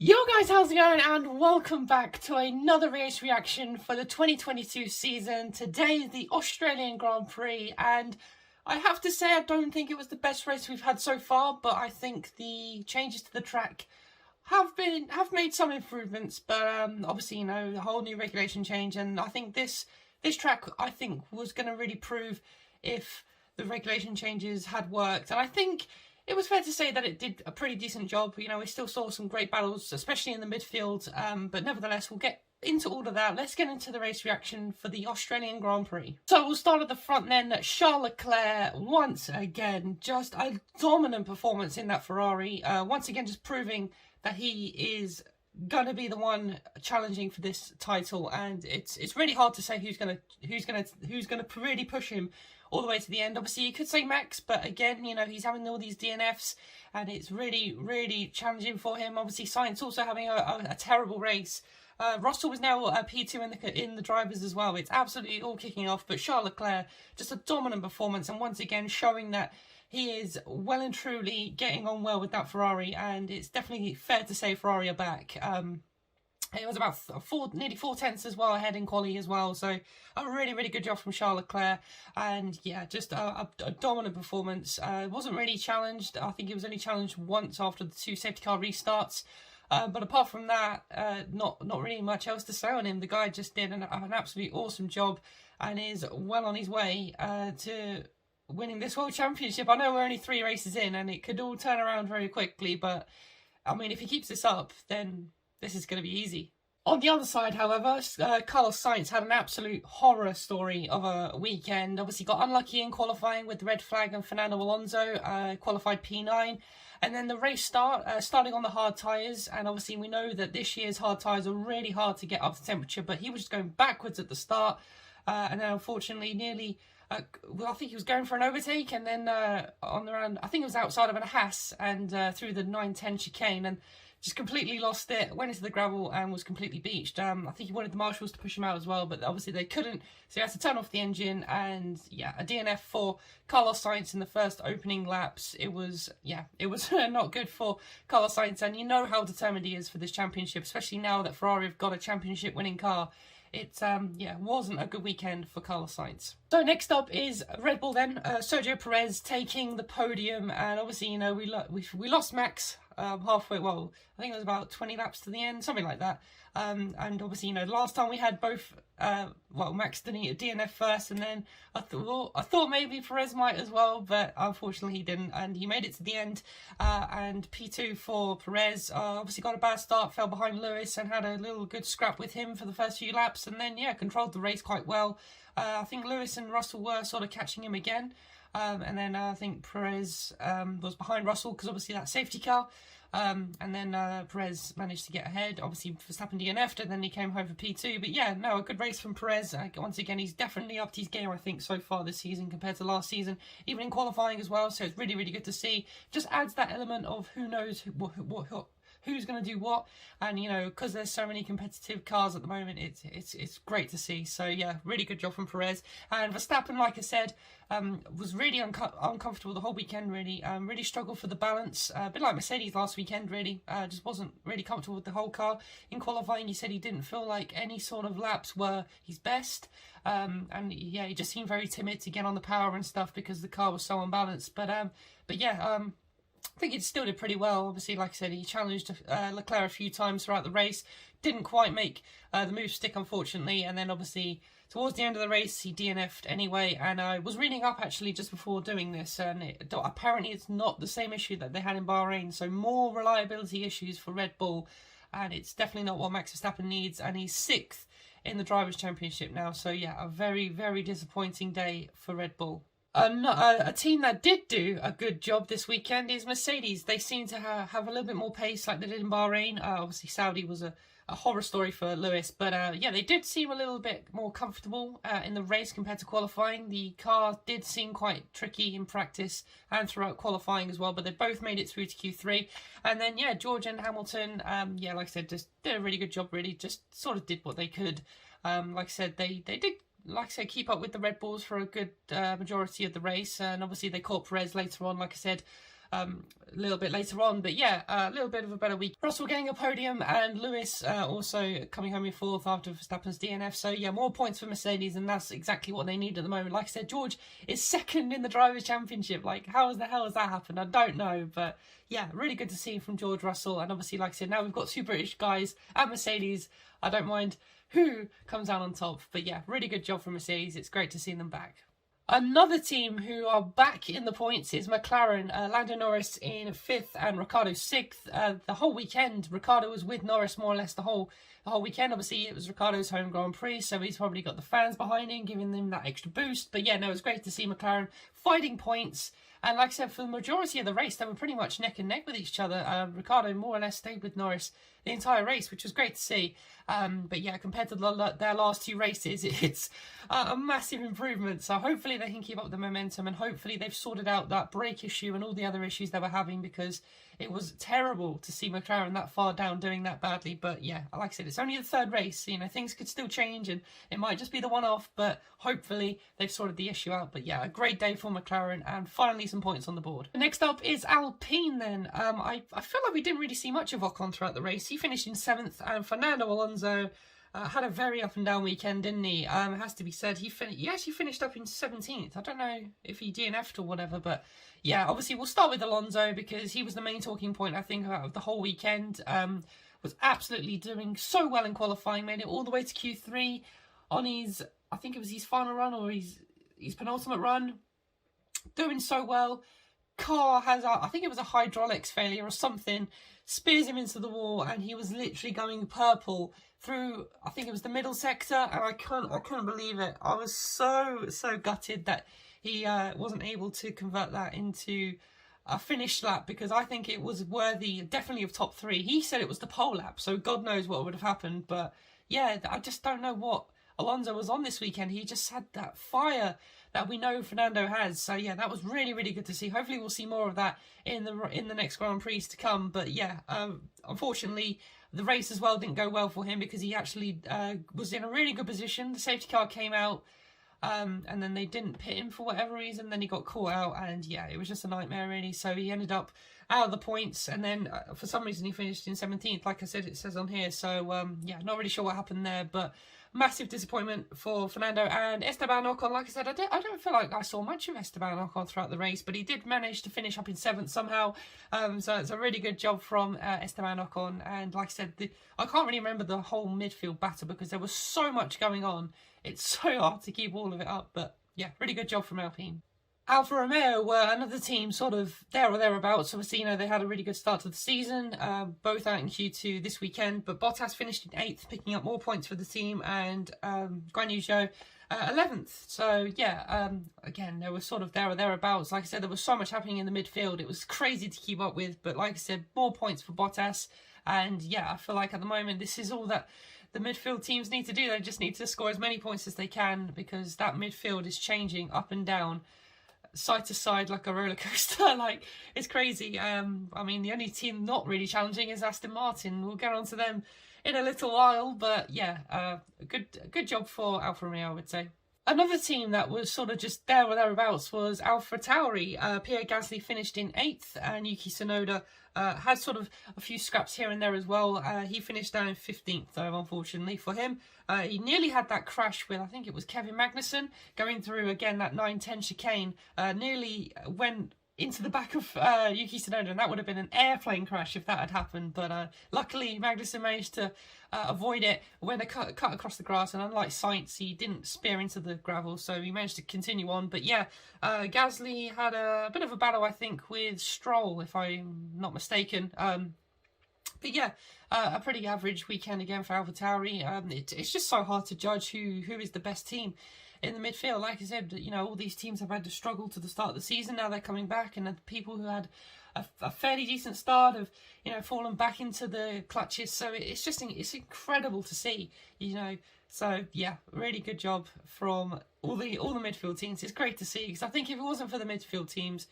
Yo guys, how's it going? And welcome back to another race reaction for the 2022 season. Today is the Australian Grand Prix, and I have to say I don't think it was the best race we've had so far, but I think the changes to the track have made some improvements. But obviously, the whole new regulation change, and I think this track was going to really prove if the regulation changes had worked, and I think it was fair to say that it did a pretty decent job. We still saw some great battles, especially in the midfield, but nevertheless, we'll get into all of that. Let's get into the race reaction for the Australian Grand Prix. So we'll start at the front then. Charles Leclerc, once again, just a dominant performance in that Ferrari. Once again, just proving that he is going to be the one challenging for this title, and it's really hard to say who's gonna really push him all the way to the end. Obviously, you could say Max, but again, he's having all these DNFs, and it's really, really challenging for him. Obviously, Sainz also having a terrible race. Russell was now P2 in the drivers as well. It's absolutely all kicking off, but Charles Leclerc, just a dominant performance, and once again showing that he is well and truly getting on well with that Ferrari, and it's definitely fair to say Ferrari are back. It was about nearly 4/10 as well ahead in quali as well. So a really, really good job from Charles Leclerc. And yeah, just a dominant performance. Wasn't really challenged. I think he was only challenged once after the 2 safety car restarts. But apart from that, not really much else to say on him. The guy just did an absolutely awesome job and is well on his way to winning this World Championship. I know we're only 3 races in and it could all turn around very quickly. But I mean, if he keeps this up, then this is going to be easy. On the other side, however, Carlos Sainz had an absolute horror story of a weekend. Obviously got unlucky in qualifying with the red flag, and Fernando Alonso qualified P9. And then the race starting on the hard tyres, and obviously we know that this year's hard tyres are really hard to get up to temperature, but he was just going backwards at the start, and then unfortunately nearly, I think he was going for an overtake, and then on the round, I think it was outside of a Haas, and through the 9-10 chicane, and just completely lost it, went into the gravel and was completely beached. I think he wanted the marshals to push him out as well, but obviously they couldn't, so he had to turn off the engine, and yeah, a DNF for Carlos Sainz in the first opening laps. It was not good for Carlos Sainz, and you know how determined he is for this championship, especially now that Ferrari have got a championship winning car. It wasn't a good weekend for Carlos Sainz. So next up is Red Bull then. Sergio Perez taking the podium, and obviously we lost Max halfway. Well, I think it was about 20 laps to the end, something like that. And obviously last time we had both. Max did a DNF first, and then I thought maybe Perez might as well, but unfortunately he didn't, and he made it to the end. And P2 for Perez, obviously got a bad start, fell behind Lewis, and had a little good scrap with him for the first few laps, and then controlled the race quite well. I think Lewis and Russell were sort of catching him again, and then I think Perez was behind Russell because obviously that safety car. And then Perez managed to get ahead. Obviously, Verstappen DNF'd, and then he came home for P2. But yeah, no, a good race from Perez. Once again, he's definitely upped his game, I think, so far this season compared to last season, even in qualifying as well. So it's really, really good to see. Just adds that element of who knows who's going to do what, and because there's so many competitive cars at the moment, it's great to see. So yeah, really good job from Perez. And Verstappen, like I said, was really uncomfortable the whole weekend. Really struggled for the balance, a bit like Mercedes last weekend. Really, just wasn't really comfortable with the whole car. In qualifying, he said he didn't feel like any sort of laps were his best, and yeah, he just seemed very timid to get on the power and stuff because the car was so unbalanced. But yeah. I think he still did pretty well. Obviously, like I said, he challenged Leclerc a few times throughout the race. Didn't quite make the move stick, unfortunately. And then, obviously, towards the end of the race, he DNF'd anyway. And I was reading up, actually, just before doing this. And apparently, it's not the same issue that they had in Bahrain. So, more reliability issues for Red Bull. And it's definitely not what Max Verstappen needs. And he's 6th in the Drivers' Championship now. So, yeah, a very, very disappointing day for Red Bull. A team that did do a good job this weekend is Mercedes. They seem to have a little bit more pace like they did in Bahrain. Obviously, Saudi was a horror story for Lewis. But yeah, they did seem a little bit more comfortable in the race compared to qualifying. The car did seem quite tricky in practice and throughout qualifying as well. But they both made it through to Q3. And then, yeah, George and Hamilton, like I said, just did a really good job, really. Just sort of did what they could. Like I said, they did like I say, keep up with the Red Bulls for a good majority of the race. And obviously they caught Perez later on, like I said, a little bit later on. But yeah, a little bit of a better week. Russell getting a podium, and Lewis also coming home in fourth after Verstappen's DNF. So yeah, more points for Mercedes, and that's exactly what they need at the moment. Like I said, George is second in the Drivers' Championship. Like, how the hell has that happened? I don't know, but yeah, really good to see from George Russell. And obviously, like I said, now we've got two British guys at Mercedes. I don't mind who comes out on top. But yeah, really good job from Mercedes. It's great to see them back. Another team who are back in the points is McLaren. Lando Norris in 5th and Ricciardo 6th. The whole weekend, Ricciardo was with Norris more or less the whole weekend. Obviously, it was Ricciardo's home Grand Prix, so he's probably got the fans behind him, giving them that extra boost. But yeah, no, it was great to see McLaren fighting points. And like I said, for the majority of the race, they were pretty much neck and neck with each other. Ricciardo more or less stayed with Norris the entire race, which was great to see. But yeah, compared to their last two races, it's a massive improvement. So hopefully they can keep up the momentum, and hopefully they've sorted out that brake issue and all the other issues they were having, because it was terrible to see McLaren that far down doing that badly. But yeah, like I said, it's only the third race. You know, things could still change, and it might just be the one-off, but hopefully they've sorted the issue out. But yeah, a great day for McLaren, and finally some points on the board. Next up is Alpine then. I feel like we didn't really see much of Ocon throughout the race. He finished in 7th, and Fernando Alonso had a very up and down weekend, didn't he? It has to be said. He actually finished up in 17th. I don't know if he DNF'd or whatever, but yeah, obviously we'll start with Alonso because he was the main talking point, I think, out of the whole weekend. Was absolutely doing so well in qualifying, made it all the way to Q3 on his, I think it was his final run or his penultimate run. Doing so well. Car has, I think it was a hydraulics failure or something, spears him into the wall, and he was literally going purple through, I think it was the middle sector, and I couldn't believe it. I was so gutted that he wasn't able to convert that into a finish lap, because I think it was worthy definitely of top 3. He said it was the pole lap, so God knows what would have happened. But yeah, I just don't know what Alonso was on this weekend. He just had that fire that we know Fernando has. So yeah, that was really good to see. Hopefully we'll see more of that in the next Grand Prix to come. But yeah, unfortunately the race as well didn't go well for him, because he actually was in a really good position. The safety car came out, and then they didn't pit him for whatever reason. Then he got caught out, and yeah, it was just a nightmare really. So he ended up out of the points, and then for some reason he finished in 17th, like I said, it says on here. So yeah, not really sure what happened there, but massive disappointment for Fernando. And Esteban Ocon, like I said, I don't feel like I saw much of Esteban Ocon throughout the race, but he did manage to finish up in 7th somehow. So it's a really good job from Esteban Ocon. And like I said, I can't really remember the whole midfield battle because there was so much going on. It's so hard to keep all of it up, but yeah, really good job from Alpine. Alfa Romeo were another team sort of there or thereabouts. Obviously, you know, they had a really good start to the season, both out in Q2 this weekend, but Bottas finished in 8th, picking up more points for the team, and Guan Yu Zhou 11th. So yeah, again, they were sort of there or thereabouts. Like I said, there was so much happening in the midfield. It was crazy to keep up with, but like I said, more points for Bottas. And yeah, I feel like at the moment, this is all that the midfield teams need to do. They just need to score as many points as they can, because that midfield is changing up and down, side to side, like a roller coaster. Like, it's crazy. I mean, the only team not really challenging is Aston Martin. We'll get on to them in a little while, but yeah, good job for Alfa Romeo, I would say. Another team that was sort of just there or thereabouts was AlphaTauri. Pierre Gasly finished in 8th, and Yuki Tsunoda had sort of a few scraps here and there as well. He finished down in 15th, though, unfortunately for him. He nearly had that crash with, I think it was Kevin Magnussen, going through, again, that 9-10 chicane. Nearly went into the back of Yuki Tsunoda, and that would have been an airplane crash if that had happened. But luckily, Magnussen managed to avoid it when it cut across the grass, and unlike Sainz, he didn't spear into the gravel, so he managed to continue on. But yeah, Gasly had a bit of a battle, I think, with Stroll, if I'm not mistaken. But yeah, a pretty average weekend again for AlphaTauri. It's just so hard to judge who is the best team in the midfield. Like I said, you know, all these teams have had to struggle to the start of the season. Now they're coming back, and the people who had a fairly decent start have, you know, fallen back into the clutches. So it's incredible to see, you know. So yeah, really good job from all the midfield teams. It's great to see, because I think if it wasn't for the midfield teams,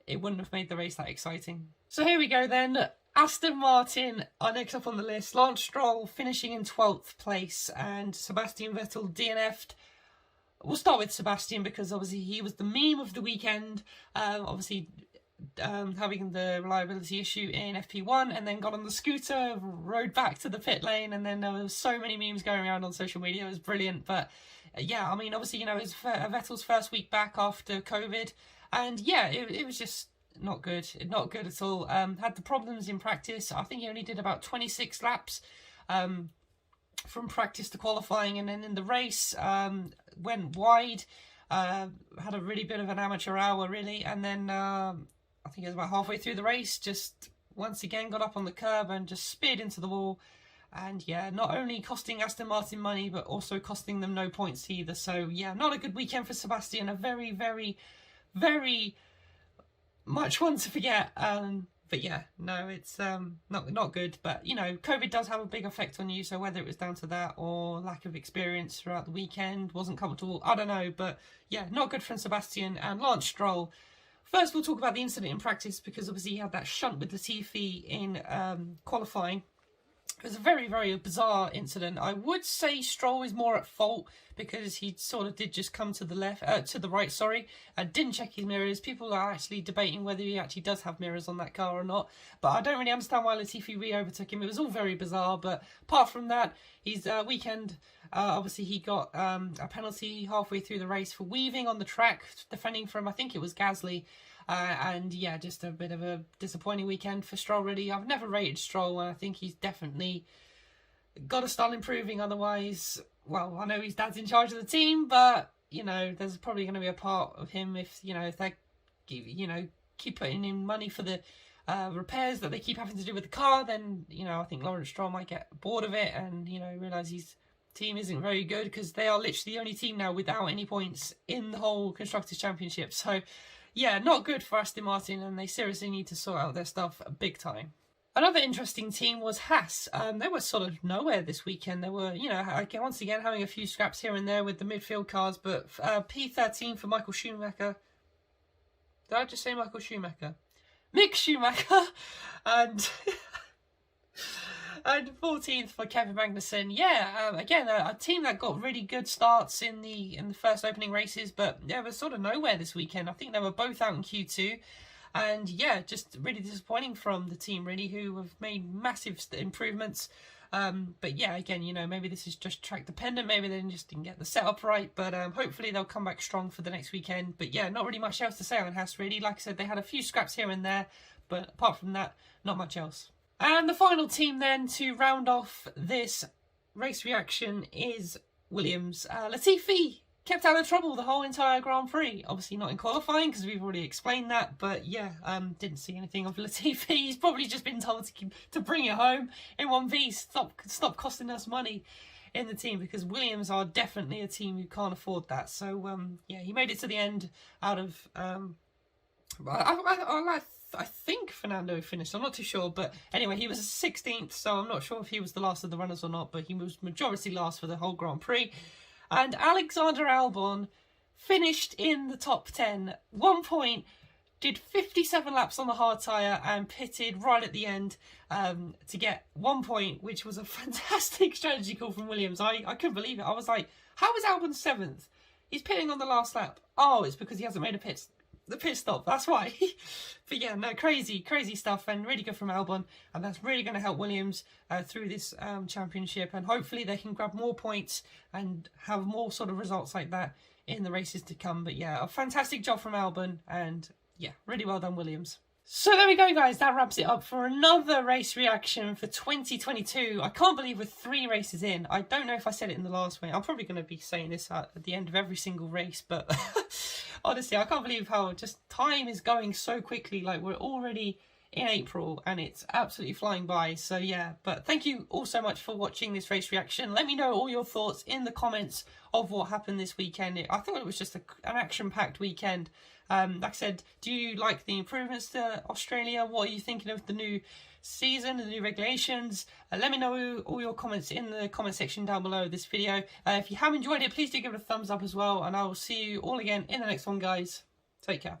it wouldn't have made the race that exciting. So here we go then. Aston Martin are next up on the list. Lance Stroll finishing in 12th place, and Sebastian Vettel DNF'd. We'll start with Sebastian, because obviously he was the meme of the weekend. Obviously having the reliability issue in FP1, and then got on the scooter, rode back to the pit lane, and then there was so many memes going around on social media. It was brilliant. But yeah, I mean, obviously, you know, it was Vettel's first week back after COVID, and yeah, it was just not good at all. Had the problems in practice. I think he only did about 26 laps from practice to qualifying, and then in the race went wide, had a really bit of an amateur hour really, and then I think it was about halfway through the race, just once again got up on the curb and just speared into the wall. And yeah, not only costing Aston Martin money, but also costing them no points either. So yeah, not a good weekend for Sebastian. A very, very, very much one to forget. But yeah, no, it's not good. But you know, COVID does have a big effect on you. So whether it was down to that or lack of experience throughout the weekend, wasn't comfortable, I don't know. But yeah, not good from Sebastian and Lance Stroll. First, we'll talk about the incident in practice, because obviously he had that shunt with Latifi in qualifying. It was a very, very bizarre incident. I would say Stroll is more at fault, because he sort of did just come to the right, didn't check his mirrors. People are actually debating whether he actually does have mirrors on that car or not. But I don't really understand why Latifi re-overtook him. It was all very bizarre. But apart from that, his weekend, obviously he got a penalty halfway through the race for weaving on the track, defending from, I think it was Gasly. And yeah, just a bit of a disappointing weekend for Stroll, really. I've never rated Stroll, and I think he's definitely got to start improving. Otherwise, well, I know his dad's in charge of the team, but, you know, there's probably going to be a part of him if they keep putting in money for the repairs that they keep having to do with the car, then, you know, I think Lawrence Stroll might get bored of it and, you know, realise his team isn't very good, because they are literally the only team now without any points in the whole Constructors' Championship. So yeah, not good for Aston Martin, and they seriously need to sort out their stuff big time. Another interesting team was Haas. They were sort of nowhere this weekend. They were, you know, once again having a few scraps here and there with the midfield cars, but P13 for Michael Schumacher. Did I just say Michael Schumacher? Mick Schumacher! And and 14th for Kevin Magnussen. Yeah, again, a team that got really good starts in the first opening races, but yeah, was sort of nowhere this weekend. I think they were both out in Q2, and yeah, just really disappointing from the team, really, who have made massive improvements. But yeah, again, you know, maybe this is just track dependent. Maybe they just didn't get the setup right, but hopefully they'll come back strong for the next weekend. But yeah, not really much else to say on Haas, really. Like I said, they had a few scraps here and there, but apart from that, not much else. And the final team then to round off this race reaction is Williams. Latifi kept out of trouble the whole entire Grand Prix. Obviously not in qualifying, because we've already explained that. But yeah, didn't see anything of Latifi. He's probably just been told to bring it home in 1v. Stop costing us money in the team, because Williams are definitely a team who can't afford that. So yeah, he made it to the end out of I think Fernando finished, I'm not too sure, but anyway, he was 16th, so I'm not sure if he was the last of the runners or not, but he was majority last for the whole Grand Prix. And Alexander Albon finished in the top 10, 1 point, did 57 laps on the hard tyre and pitted right at the end to get 1 point, which was a fantastic strategy call from Williams. I couldn't believe it. I was like, how is Albon 7th? He's pitting on the last lap. Oh, it's because he hasn't made the pit stop, that's why. But yeah, no, crazy stuff, and really good from Albon, and that's really going to help Williams through this championship, and hopefully they can grab more points and have more sort of results like that in the races to come. But yeah, a fantastic job from Albon, and yeah, really well done, Williams. So there we go, guys. That wraps it up for another race reaction for 2022. I can't believe we're 3 races in. I don't know if I said it in the last one. I'm probably going to be saying this at the end of every single race, but honestly, I can't believe how just time is going so quickly. Like, we're already in April and it's absolutely flying by. So yeah, but thank you all so much for watching this race reaction. Let me know all your thoughts in the comments of what happened this weekend. I thought it was just an action-packed weekend. Like I said, do you like the improvements to Australia? What are you thinking of the new season, the new regulations? Let me know all your comments in the comment section down below this video. If you have enjoyed it, please do give it a thumbs up as well, and I will see you all again in the next one, guys. Take care.